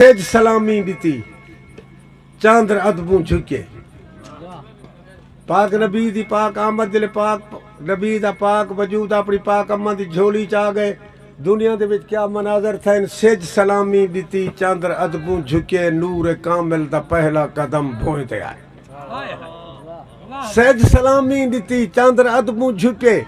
سید سلامی دیتی چاندر ادبوں جھکے پاک نبی دی پاک آمد دل پاک نبی دا پاک وجود اپنی پاک اماں دی جھولی چاہ گئے دنیا دے وچ کیا مناظر تھا سید سلامی دیتی چاندر ادبوں جھکے نور کامل دا پہلا قدم بھوئتے آئے سید سلامی دیتی چاندر ادبوں جھکے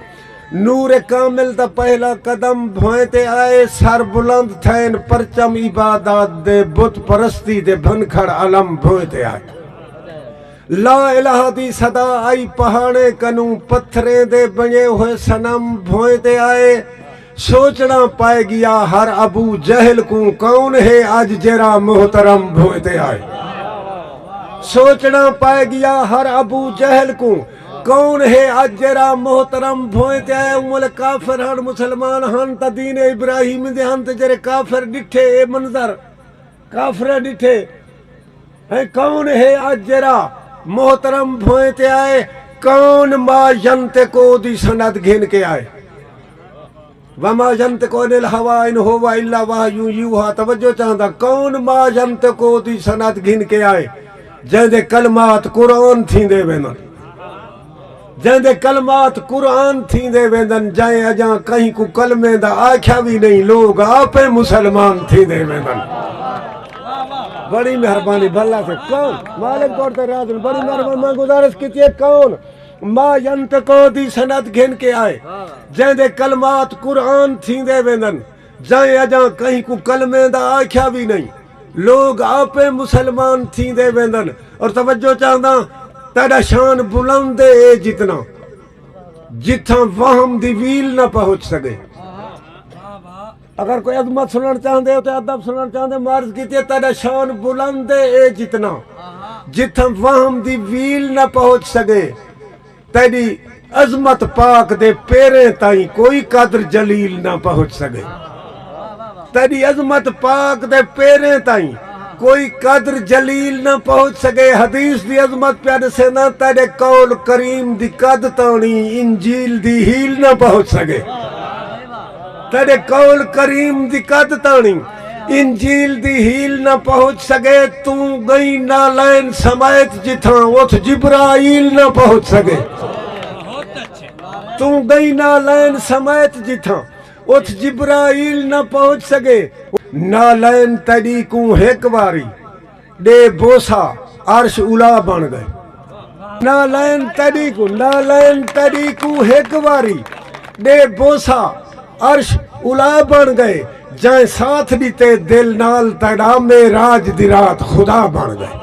نور کامل دا پہلا قدم بھوئتے آئے سر بلند تھین پرچم عبادات دے بت پرستی دے بھنکھڑ علم بھوئتے آئے لا الہ دی صدا آئی پہاڑے کنوں پتھریں دے بنے ہوئے سنم بھوئتے آئے سوچنا پائے گیا ہر ابو جہل کو کون ہے آج جرا محترم بھوئتے آئے سوچنا پائے گیا ہر ابو جہل کو کون ہے آج جرا محترم بھوئتے آئے امول کافر ہن مسلمان ہن تا دین ابراہیم دے ہن تا جرے کافر ڈٹھے اے منظر کافر ڈٹھے کون ہے آج جرا محترم بھوئتے آئے کون ما ینتقو دی سند گھن کے آئے وما ینتقو عن الہوا ان ہوا الا وحی یوحا توجہ چاہتا کون ما ینتقو دی سند گھن کے آئے جہدے کلمات قرآن تھیں دے ویندن جہدے کلمات قرآن تھیں دے ویندن جائیں اجاں کہیں کو کلمے دا آکھا بھی نہیں لوگ آپے مسلمان تھیں دے ویندن بڑی مہربانی بھلا سے کون مالک پڑھتے رازن بڑی مہربانی میں گزارش کیتی ہے کون ما ینتقو دی سند گھن کے آئے جہدے کلمات قرآن تھیں دے ویندن جائیں اجاں کہیں کو کلمے دا آکھا بھی نہیں لوگ آپے مسلمان تھیں دے ویندن اور توجہ چاہتا تیرا شان بلند اے جتنا جتھاں وہم دی ویل نہ پہنچ سکے اگر کوئی عظمت سننا چاہتے ہو تو ادب سننا چاہتے معرض کیتی ہے تیرا شان بلند اے جتنا جتھاں وہم دی ویل نہ پہنچ سکے تیری عظمت پاک دے پیریں تائیں کوئی قدر جلیل نہ پہنچ سکے تیری عظمت پاک دے پیریں تائیں کوئی قدر جلیل نہ پہنچ سکے حدیث دی عظمت پیارے سے نہ تیرے قول کریم دی قد تانی انجیل دی ہیل نہ پہنچ سکے تیرے قول کریم دی قد تانی انجیل دی ہیل نہ پہنچ سکے تو گئی نالین سمیت جتھاں اتھ جبرائیل نہ پہنچ سکے تو گئی نالین سمیت جتھاں اتھ جبرائیل نہ پہنچ سکے نالین تیری کو ایک باری دے بوسا عرش اولا بن گئے نالین تیری کو ایک باری دے بوسا عرش اولا بن گئے جائیں ساتھ دیتے دل نال تیرا میں راج دی رات خدا بن گئے